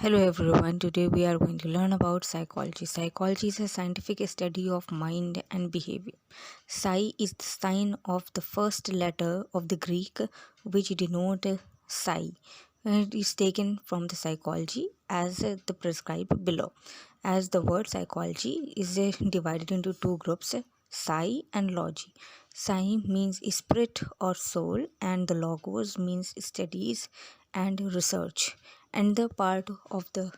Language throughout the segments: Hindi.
Hello everyone, today we are going to learn about psychology. Psychology is a scientific study of mind and behavior. Psi is the sign of the first letter of the Greek which denote psi. It is taken from the psychology as the prescribed below. As the word psychology is divided into two groups, psi and logi. Psi means spirit or soul and the logos means studies and research. And the part of the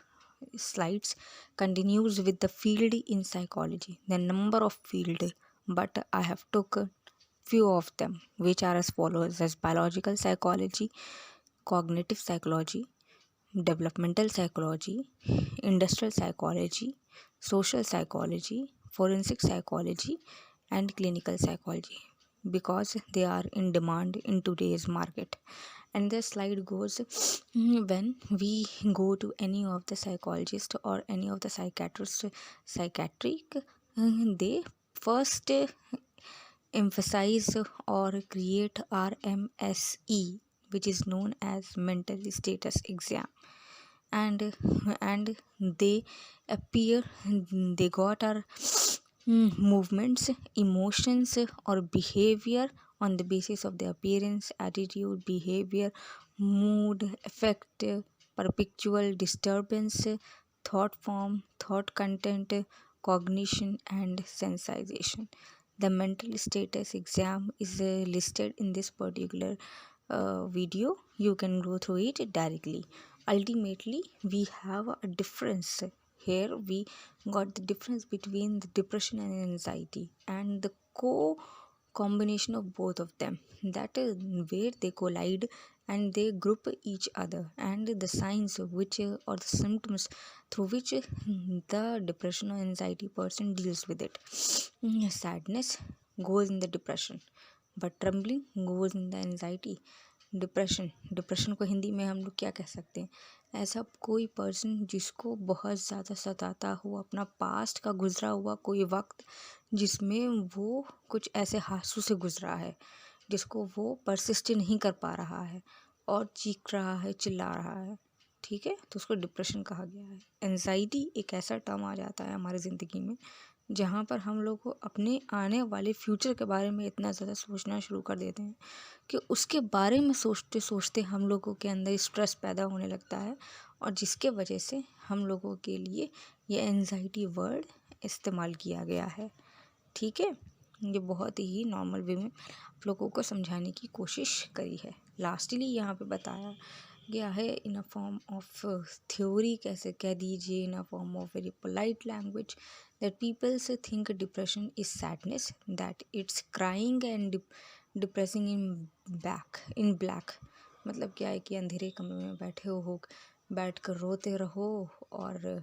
slides continues with the field in psychology, the number of field, but I have took a few of them which are as follows: as biological psychology, cognitive psychology, developmental psychology, industrial psychology, social psychology, forensic psychology, and clinical psychology, because they are in demand in today's market. And the slide goes, when we go to any of the psychologist or any of the psychiatric, they first emphasize or create RMSE, which is known as mental status exam. And they appear, they got our movements, emotions, or behavior on the basis of the appearance, attitude, behavior, mood, affect, perpetual disturbance, thought form, thought content, cognition, and sensitization. The mental status exam is listed in this particular video. You can go through it directly. Ultimately, we have a difference. Here we got the difference between the depression and anxiety, and the combination of both of them, that is where they collide and they group each other, and the signs which or the symptoms through which the depression or anxiety person deals with it. Sadness goes in the depression, but trembling goes in the anxiety. Depression को हिंदी में हम लोग क्या कह सकते हैं? ऐसा कोई पर्सन जिसको बहुत ज़्यादा सताता हो अपना पास्ट का गुजरा हुआ कोई वक्त, जिसमें वो कुछ ऐसे हादसों से गुजरा है जिसको वो परसिस्ट नहीं कर पा रहा है और चीख रहा है, चिल्ला रहा है, ठीक है, तो उसको डिप्रेशन कहा गया है। एंजाइटी एक ऐसा टर्म आ जाता है हमारी ज़िंदगी में जहाँ पर हम लोग को अपने आने वाले फ्यूचर के बारे में इतना ज़्यादा सोचना शुरू कर देते हैं कि उसके बारे में सोचते सोचते हम लोगों के अंदर स्ट्रेस पैदा होने लगता है, और जिसके वजह से हम लोगों के लिए ये एंजाइटी वर्ड इस्तेमाल किया गया है। ठीक है, ये बहुत ही नॉर्मल वे में आप लोगों को समझाने की कोशिश करी है। लास्टली यहाँ पे बताया गया है in a form of theory, कैसे कह दीजिए, in a form of very polite language, that peoples think depression is sadness, that it's crying and depressing in black. मतलब क्या है कि अंधेरे कमरे में बैठ कर रोते रहो और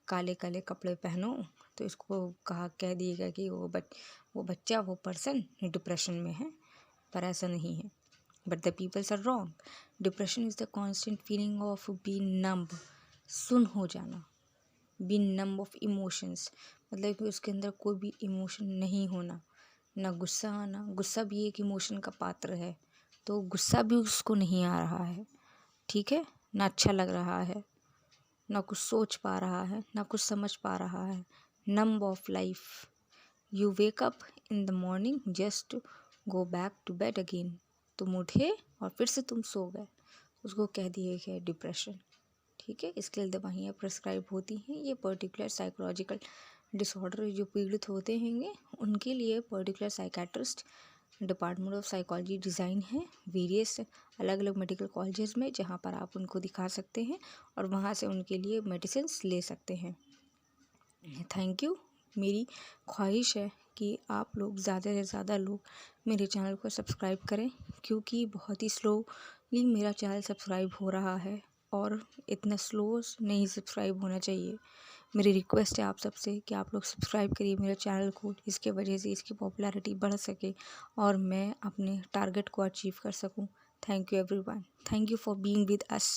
काले काले कपड़े पहनो, तो इसको कह दिएगा कि वो बच्चा, वो पर्सन डिप्रेशन में है, पर ऐसा नहीं है। But the peoples are wrong. Depression is the constant feeling of being numb, सुन हो जाना, बीइंग नम्ब ऑफ इमोशंस, मतलब कि उसके अंदर कोई भी इमोशन नहीं होना, ना गुस्सा आना। गुस्सा भी एक इमोशन का पात्र है, तो गुस्सा भी उसको नहीं आ रहा है, ठीक है, ना अच्छा लग रहा है, ना कुछ सोच पा रहा है, ना कुछ समझ पा रहा है। Numb of life, you wake up in the morning just go back to bed again, तुम उठे और फिर से तुम सो गए, उसको कह दिए गए डिप्रेशन। ठीक है, इसके लिए दवाइयाँ प्रिस्क्राइब होती हैं। ये पर्टिकुलर साइकोलॉजिकल डिसऑर्डर जो पीड़ित होते हैंगे उनके लिए particular psychiatrist department of psychology design है वेरियस अलग अलग मेडिकल कॉलेजेस में, जहाँ पर आप उनको दिखा सकते हैं और वहाँ से उनके लिए मेडिसिन्स ले सकते हैं। Thank you. मेरी ख्वाहिश है कि आप लोग ज़्यादा से ज़्यादा लोग मेरे चैनल को सब्सक्राइब करें, क्योंकि बहुत ही स्लोली मेरा चैनल सब्सक्राइब हो रहा है और इतना स्लो नहीं सब्सक्राइब होना चाहिए। मेरी रिक्वेस्ट है आप सबसे कि आप लोग सब्सक्राइब करिए मेरे चैनल को, इसके वजह से इसकी पॉपुलैरिटी बढ़ सके और मैं अपने टारगेट को अचीव कर सकूं। Thank you everyone, thank you for being with us.